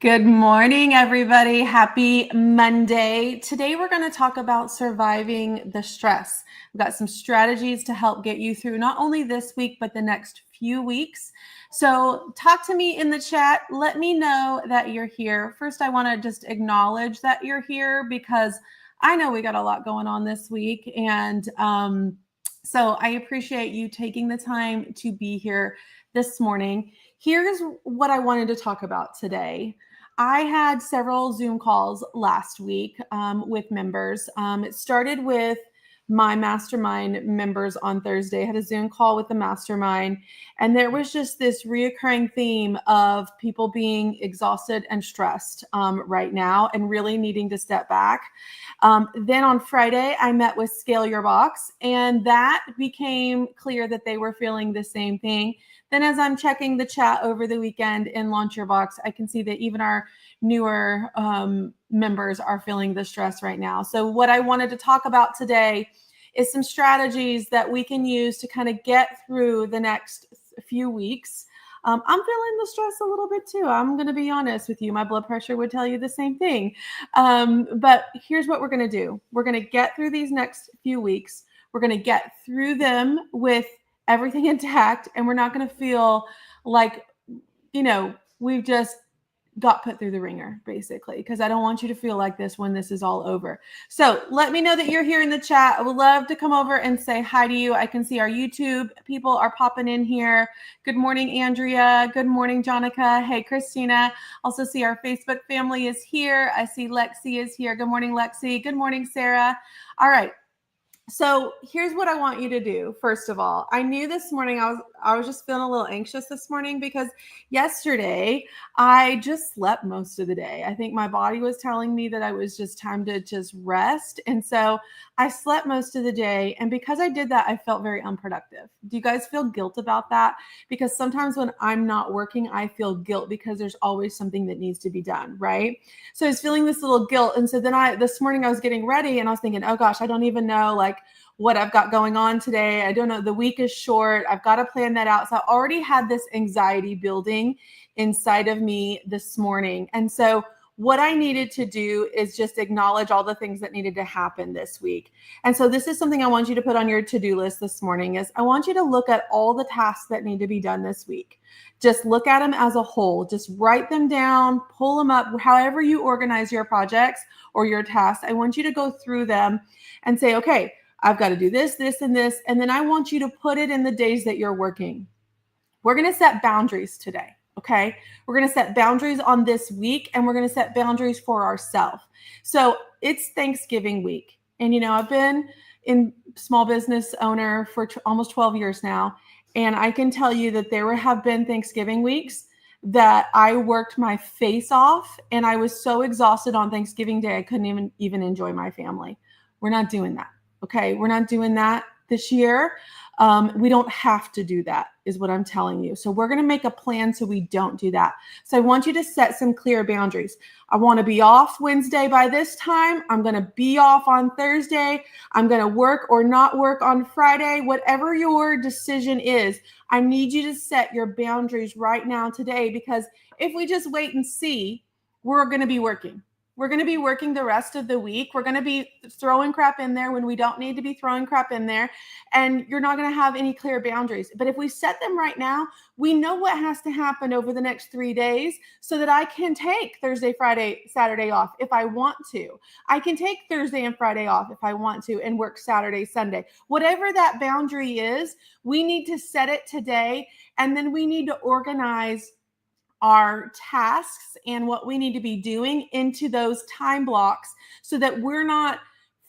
Good morning, everybody. Happy Monday. Today, we're going to talk about surviving the stress. We've got some strategies to help get you through not only this week, but the next few weeks. So talk to me in the chat. Let me know that you're here. First, I want to just acknowledge that you're here because I know we got a lot going on this week. And so I appreciate you taking the time to be here this morning. Here's what I wanted to talk about today. I had several Zoom calls last week with members. It started with my mastermind members on Thursday. I had a Zoom call with the mastermind, and there was just this reoccurring theme of people being exhausted and stressed right now and really needing to step back. Then on Friday, I met with Scale Your Box, and that became clear that they were feeling the same thing. Then as I'm checking the chat over the weekend in Launch Your Box, I can see that even our newer members are feeling the stress right now. So what I wanted to talk about today is some strategies that we can use to kind of get through the next few weeks. I'm feeling the stress a little bit too. I'm going to be honest with you. My blood pressure would tell you the same thing. But here's what we're going to do. We're going to get through these next few weeks. We're going to get through them with everything intact, and we're not going to feel like, we've just got put through the ringer, basically, because I don't want you to feel like this when this is all over. So let me know that you're here in the chat. I would love to come over and say hi to you. I can see our YouTube people are popping in here. Good morning, Andrea. Good morning, Jonica. Hey, Christina. Also see our Facebook family is here. I see Lexi is here. Good morning, Lexi. Good morning, Sarah. All right. So here's what I want you to do. First of all, I knew this morning I was just feeling a little anxious this morning because yesterday I just slept most of the day. I think my body was telling me that I was just time to just rest. And so I slept most of the day. And because I did that, I felt very unproductive. Do you guys feel guilt about that? Because sometimes when I'm not working, I feel guilt because there's always something that needs to be done, right? So I was feeling this little guilt. And so then this morning I was getting ready and I was thinking, oh gosh, I don't even know what I've got going on today. I don't know. The week is short. I've got to plan that out. So I already had this anxiety building inside of me this morning. And so what I needed to do is just acknowledge all the things that needed to happen this week. And so this is something I want you to put on your to-do list this morning is I want you to look at all the tasks that need to be done this week. Just look at them as a whole. Just write them down, pull them up, however you organize your projects or your tasks. I want you to go through them and say, okay, I've got to do this, this, and this. And then I want you to put it in the days that you're working. We're going to set boundaries today. Okay. We're going to set boundaries on this week and we're going to set boundaries for ourselves. So it's Thanksgiving week. And, I've been in small business owner for almost 12 years now. And I can tell you that there have been Thanksgiving weeks that I worked my face off and I was so exhausted on Thanksgiving Day, I couldn't even enjoy my family. We're not doing that. Okay. We're not doing that this year. We don't have to do that is what I'm telling you. So we're going to make a plan so we don't do that. So I want you to set some clear boundaries. I want to be off Wednesday by this time. I'm going to be off on Thursday. I'm going to work or not work on Friday. Whatever your decision is, I need you to set your boundaries right now today, because if we just wait and see, we're going to be working. We're going to be working the rest of the week. We're going to be throwing crap in there when we don't need to be throwing crap in there. And you're not going to have any clear boundaries. But if we set them right now, we know what has to happen over the next 3 days so that I can take Thursday, Friday, Saturday off if I want to. I can take Thursday and Friday off if I want to and work Saturday, Sunday. Whatever that boundary is, we need to set it today. And then we need to organize our tasks and what we need to be doing into those time blocks so that we're not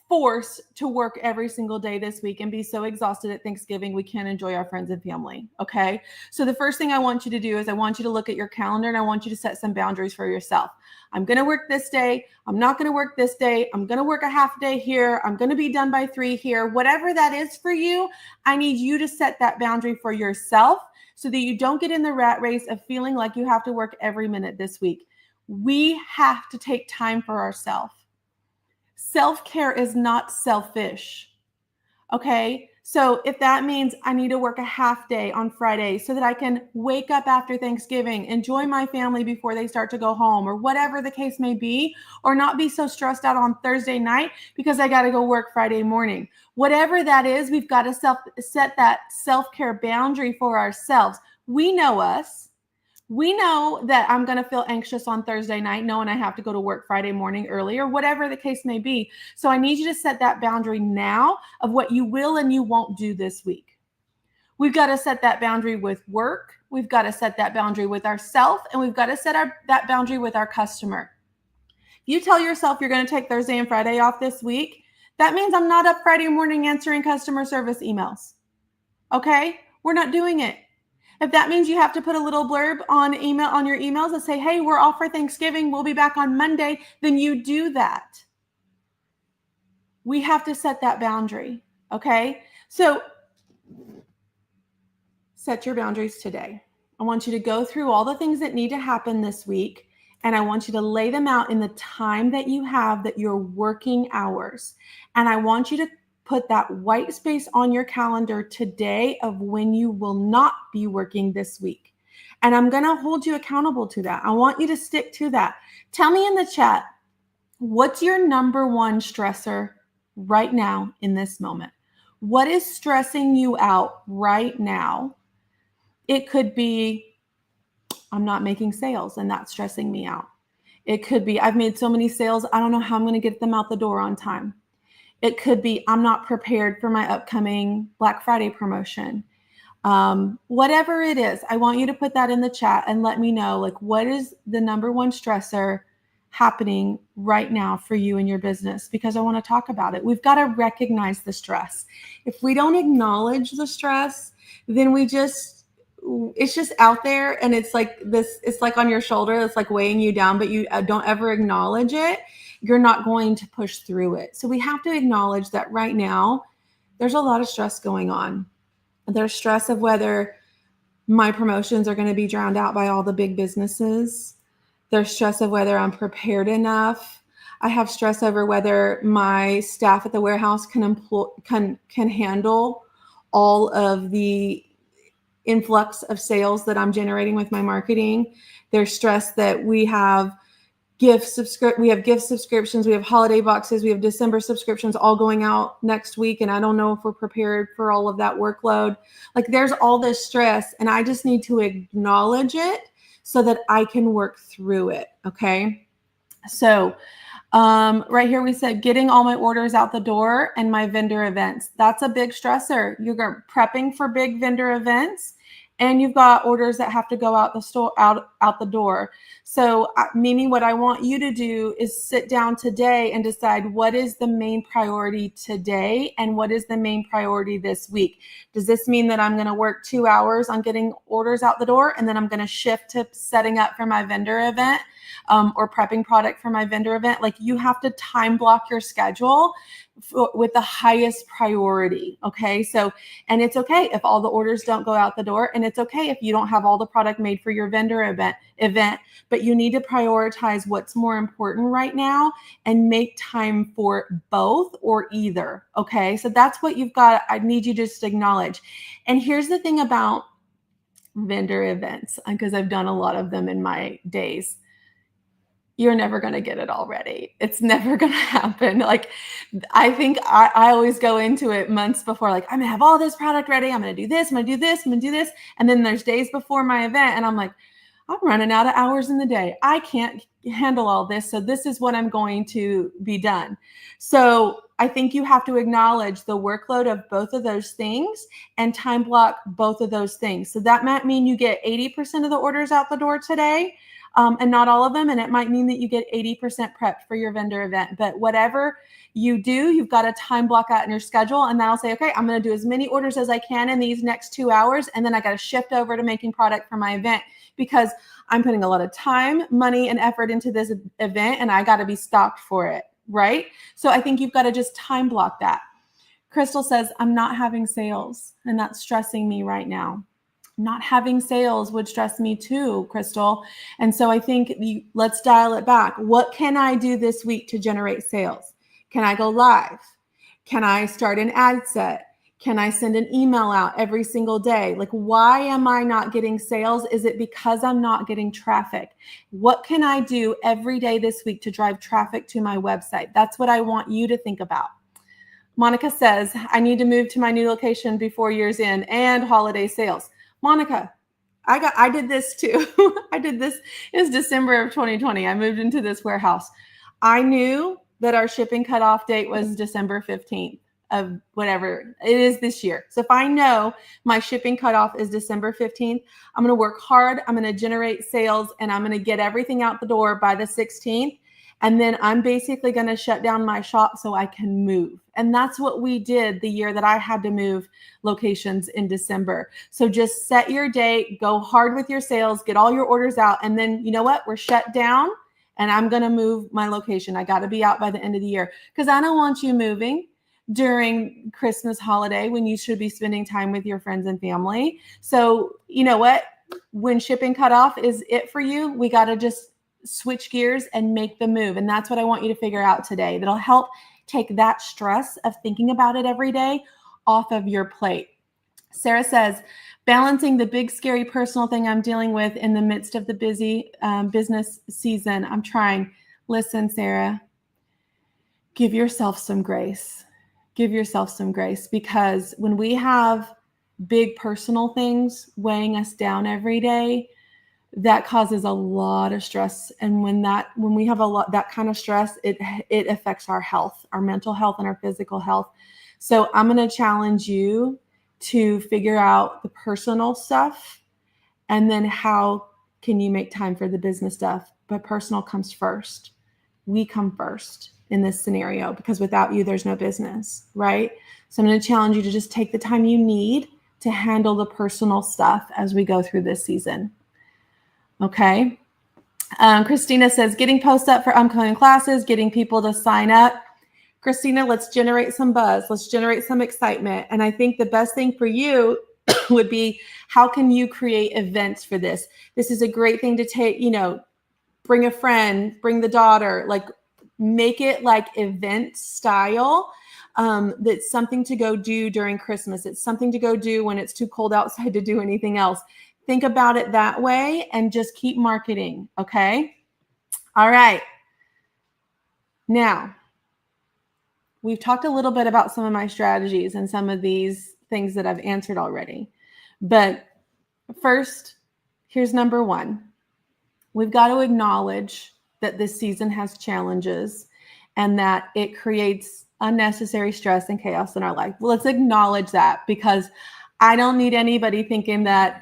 forced to work every single day this week and be so exhausted at Thanksgiving we can't enjoy our friends and family. Okay. So the first thing I want you to do is I want you to look at your calendar and I want you to set some boundaries for yourself. I'm going to work this day. I'm not going to work this day. I'm going to work a half day here. I'm going to be done by 3 here. Whatever that is for you, I need you to set that boundary for yourself so that you don't get in the rat race of feeling like you have to work every minute this week. We have to take time for ourselves. Self-care is not selfish. Okay? So if that means I need to work a half day on Friday so that I can wake up after Thanksgiving, enjoy my family before they start to go home, or whatever the case may be, or not be so stressed out on Thursday night because I got to go work Friday morning. Whatever that is, we've got to set that self-care boundary for ourselves. We know us. We know that I'm going to feel anxious on Thursday night, knowing I have to go to work Friday morning early, or whatever the case may be. So I need you to set that boundary now of what you will and you won't do this week. We've got to set that boundary with work. We've got to set that boundary with ourselves, and we've got to set that boundary with our customer. You tell yourself you're going to take Thursday and Friday off this week. That means I'm not up Friday morning answering customer service emails. Okay? We're not doing it. If that means you have to put a little blurb on your emails that say, hey, we're off for Thanksgiving, we'll be back on Monday, then you do that. We have to set that boundary, okay? So set your boundaries today. I want you to go through all the things that need to happen this week, and I want you to lay them out in the time that you have, that your working hours. And I want you to put that white space on your calendar today of when you will not be working this week. And I'm going to hold you accountable to that. I want you to stick to that. Tell me in the chat, what's your number one stressor right now in this moment? What is stressing you out right now? It could be, I'm not making sales and that's stressing me out. It could be, I've made so many sales, I don't know how I'm going to get them out the door on time. It could be, I'm not prepared for my upcoming Black Friday promotion. Whatever it is, I want you to put that in the chat and let me know, like, what is the number one stressor happening right now for you in your business? Because I want to talk about it. We've got to recognize the stress. If we don't acknowledge the stress, then it's just out there, and it's like on your shoulder. It's like weighing you down, but you don't ever acknowledge it. You're not going to push through it. So we have to acknowledge that right now, there's a lot of stress going on. There's stress of whether my promotions are going to be drowned out by all the big businesses. There's stress of whether I'm prepared enough. I have stress over whether my staff at the warehouse can handle all of the influx of sales that I'm generating with my marketing. There's stress that we have gift subscriptions, we have holiday boxes, we have December subscriptions all going out next week, and I don't know if we're prepared for all of that workload. Like, there's all this stress, and I just need to acknowledge it so that I can work through it. Okay. So right here we said getting all my orders out the door and my vendor events. That's a big stressor. You're prepping for big vendor events, and you've got orders that have to go out the door. So Mimi, what I want you to do is sit down today and decide what is the main priority today and what is the main priority this week. Does this mean that I'm going to work 2 hours on getting orders out the door, and then I'm going to shift to setting up for my vendor event or prepping product for my vendor event? Like, you have to time block your schedule with the highest priority. Okay. So, and it's okay if all the orders don't go out the door, and it's okay if you don't have all the product made for your vendor event, but you need to prioritize what's more important right now and make time for both or either. Okay. So that's what you've got. I need you just to acknowledge. And here's the thing about vendor events, because I've done a lot of them in my days. You're never going to get it all ready. It's never going to happen. Like, I think I always go into it months before, like, I'm going to have all this product ready. I'm going to do this. I'm going to do this. I'm going to do this. And then there's days before my event, and I'm like, I'm running out of hours in the day. I can't handle all this. So this is what I'm going to be done. So I think you have to acknowledge the workload of both of those things and time block both of those things. So that might mean you get 80% of the orders out the door today. And not all of them. And it might mean that you get 80% prepped for your vendor event. But whatever you do, you've got to time block out in your schedule. And that'll say, okay, I'm going to do as many orders as I can in these next 2 hours. And then I got to shift over to making product for my event, because I'm putting a lot of time, money, and effort into this event, and I got to be stocked for it. Right? So I think you've got to just time block that. Crystal says, I'm not having sales, and that's stressing me right now. Not having sales would stress me too, Crystal. And so I think let's dial it back. What can I do this week to generate sales? Can I go live? Can I start an ad set? Can I send an email out every single day? Like, why am I not getting sales? Is it because I'm not getting traffic? What can I do every day this week to drive traffic to my website? That's what I want you to think about. Monica says, I need to move to my new location before year's end and holiday sales. Monica, I did this too. I did this. It was December of 2020. I moved into this warehouse. I knew that our shipping cutoff date was December 15th of whatever it is this year. So if I know my shipping cutoff is December 15th, I'm going to work hard. I'm going to generate sales and I'm going to get everything out the door by the 16th. And then I'm basically going to shut down my shop so I can move. And that's what we did the year that I had to move locations in December. So just set your date, go hard with your sales, get all your orders out. And then you know what? We're shut down and I'm going to move my location. I got to be out by the end of the year because I don't want you moving during Christmas holiday when you should be spending time with your friends and family. So you know what? When shipping cutoff is it for you, we got to just switch gears and make the move. And that's what I want you to figure out today. That'll help take that stress of thinking about it every day off of your plate. Sarah says, balancing the big, scary personal thing I'm dealing with in the midst of the busy business season. I'm trying. Listen, Sarah, give yourself some grace. Give yourself some grace because when we have big personal things weighing us down every day, that causes a lot of stress. And when we have that kind of stress, it affects our health, our mental health and our physical health. So I'm going to challenge you to figure out the personal stuff and then how can you make time for the business stuff. But personal comes first. We come first in this scenario because without you, there's no business, right? So I'm going to challenge you to just take the time you need to handle the personal stuff as we go through this season. Okay. Christina says, getting posts up for upcoming classes, getting people to sign up. Christina, let's generate some buzz. Let's generate some excitement. And I think the best thing for you would be, how can you create events for this? This is a great thing to take, bring a friend, bring the daughter, like make it like event style. That's something to go do during Christmas. It's something to go do when it's too cold outside to do anything else. Think about it that way and just keep marketing. Okay. All right. Now, we've talked a little bit about some of my strategies and some of these things that I've answered already. But first, here's number one. We've got to acknowledge that this season has challenges and that it creates unnecessary stress and chaos in our life. Well, let's acknowledge that because I don't need anybody thinking that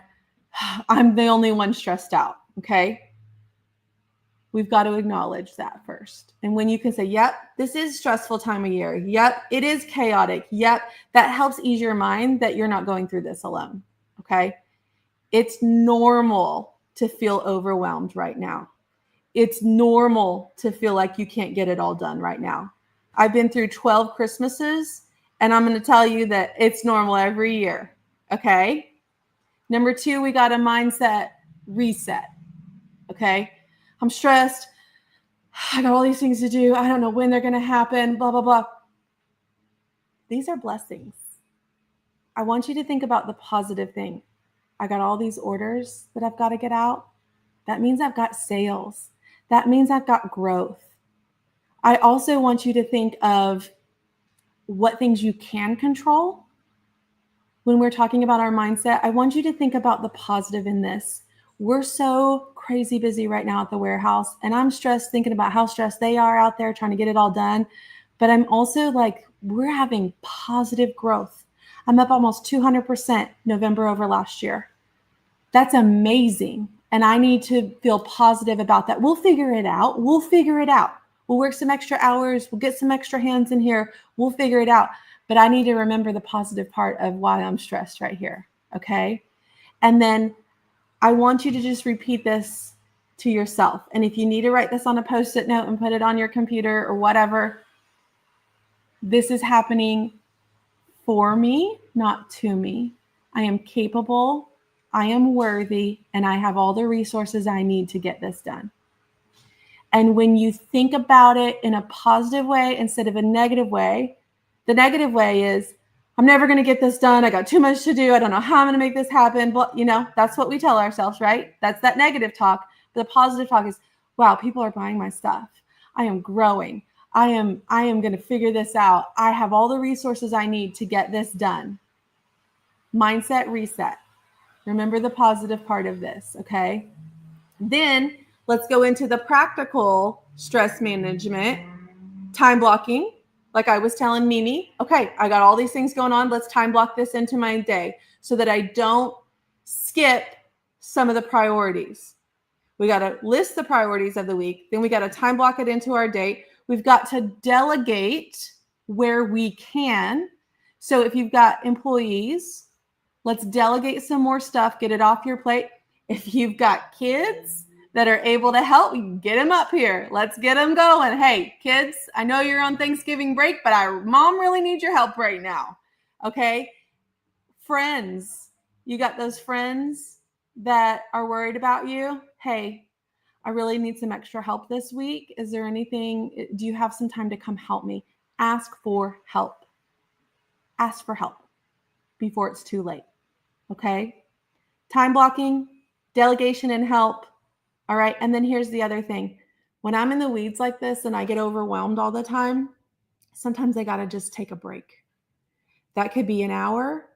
I'm the only one stressed out. Okay. We've got to acknowledge that first. And when you can say, yep, this is a stressful time of year. Yep, it is chaotic. Yep, that helps ease your mind that you're not going through this alone. Okay. It's normal to feel overwhelmed right now. It's normal to feel like you can't get it all done right now. I've been through 12 Christmases, and I'm going to tell you that it's normal every year. Okay. Number two, we got a mindset reset. Okay. I'm stressed. I got all these things to do. I don't know when they're going to happen, blah, blah, blah. These are blessings. I want you to think about the positive thing. I got all these orders that I've got to get out. That means I've got sales. That means I've got growth. I also want you to think of what things you can control. When we're talking about our mindset, I want you to think about the positive in this. We're so crazy busy right now at the warehouse, and I'm stressed thinking about how stressed they are out there trying to get it all done. But I'm also like, we're having positive growth. I'm up almost 200% November over last year. That's amazing. And I need to feel positive about that. We'll figure it out. We'll figure it out. We'll work some extra hours. We'll get some extra hands in here. We'll figure it out. But I need to remember the positive part of why I'm stressed right here. Okay. And then I want you to just repeat this to yourself. And if you need to write this on a Post-it note and put it on your computer or whatever, this is happening for me, not to me. I am capable, I am worthy, and I have all the resources I need to get this done. And when you think about it in a positive way instead of a negative way, the negative way is, I'm never going to get this done. I got too much to do. I don't know how I'm going to make this happen. But, that's what we tell ourselves, right? That's that negative talk. The positive talk is, wow, people are buying my stuff. I am growing. I am going to figure this out. I have all the resources I need to get this done. Mindset reset. Remember the positive part of this, okay? Then let's go into the practical stress management, time blocking. Like I was telling Mimi, okay, I got all these things going on. Let's time block this into my day so that I don't skip some of the priorities. We got to list the priorities of the week. Then we got to time block it into our day. We've got to delegate where we can. So if you've got employees, let's delegate some more stuff, get it off your plate. If you've got kids that are able to help, get them up here. Let's get them going. Hey, kids, I know you're on Thanksgiving break, but mom really needs your help right now. Okay? Friends, you got those friends that are worried about you? Hey, I really need some extra help this week. Is there anything? Do you have some time to come help me? Ask for help. Ask for help before it's too late. Okay? Time blocking, delegation, and help. All right. And then here's the other thing. When I'm in the weeds like this and I get overwhelmed all the time, sometimes I got to just take a break. That could be an hour.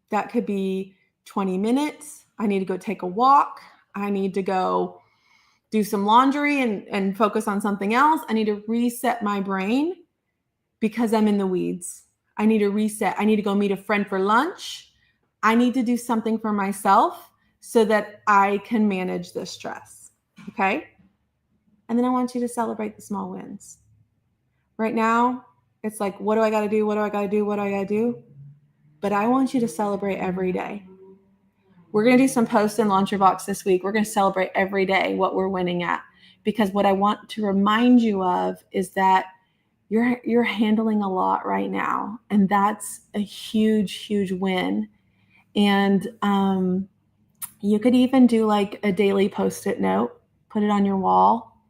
That could be 20 minutes. I need to go take a walk. I need to go do some laundry and focus on something else. I need to reset my brain because I'm in the weeds. I need to reset. I need to go meet a friend for lunch. I need to do something for myself so that I can manage this stress. Okay? And then I want you to celebrate the small wins. Right now, it's like, what do I got to do? What do I got to do? What do I got to do? But I want you to celebrate every day. We're going to do some posts in Launch Your Box this week. We're going to celebrate every day what we're winning at. Because what I want to remind you of is that you're handling a lot right now. And that's a huge, huge win. And you could even do like a daily Post-it note, put it on your wall.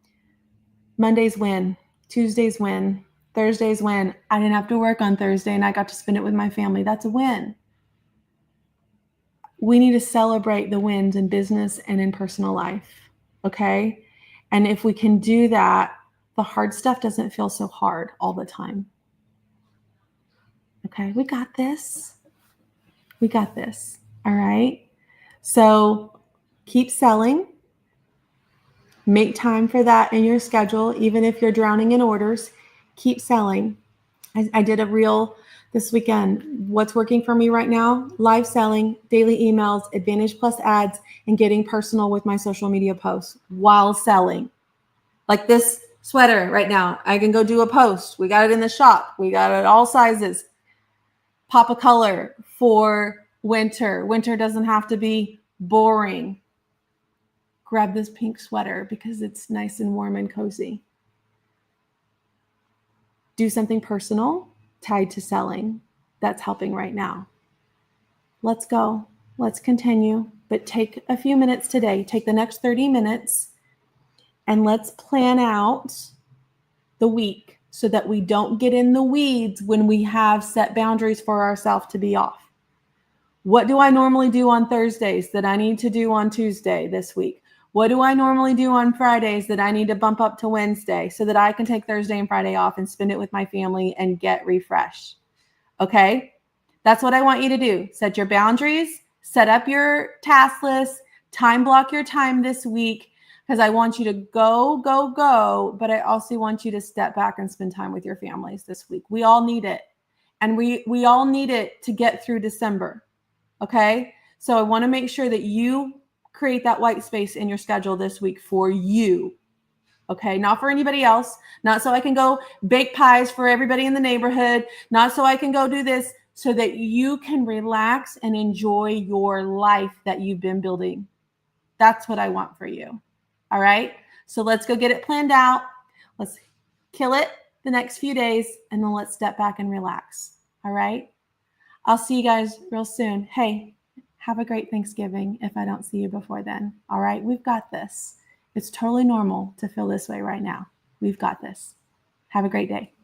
Mondays win, Tuesdays win, Thursdays win. I didn't have to work on Thursday and I got to spend it with my family. That's a win. We need to celebrate the wins in business and in personal life, okay? And if we can do that, the hard stuff doesn't feel so hard all the time. Okay, we got this. We got this, all right? So keep selling. Make time for that in your schedule, even if you're drowning in orders. Keep selling. I did a reel this weekend. What's working for me right now? Live selling, daily emails, Advantage Plus ads, and getting personal with my social media posts while selling. Like this sweater right now, I can go do a post. We got it in the shop. We got it all sizes. Pop a color for winter. Winter doesn't have to be boring. Grab this pink sweater because it's nice and warm and cozy. Do something personal tied to selling. That's helping right now. Let's go. Let's continue. But take a few minutes today. Take the next 30 minutes and let's plan out the week so that we don't get in the weeds when we have set boundaries for ourselves to be off. What do I normally do on Thursdays that I need to do on Tuesday this week? What do I normally do on Fridays that I need to bump up to Wednesday so that I can take Thursday and Friday off and spend it with my family and get refreshed? Okay? That's what I want you to do. Set your boundaries, set up your task list, time block your time this week because I want you to go, go, go, but I also want you to step back and spend time with your families this week. We all need it. And we all need it to get through December. Okay? So I want to make sure that you create that white space in your schedule this week for you. Okay, not for anybody else, not so I can go bake pies for everybody in the neighborhood, not so I can go do this, so that you can relax and enjoy your life that you've been building. That's what I want for you. All right, so let's go get it planned out. Let's kill it the next few days, and then let's step back and relax. All right, I'll see you guys real soon. Hey, have a great Thanksgiving if I don't see you before then. All right, we've got this. It's totally normal to feel this way right now. We've got this. Have a great day.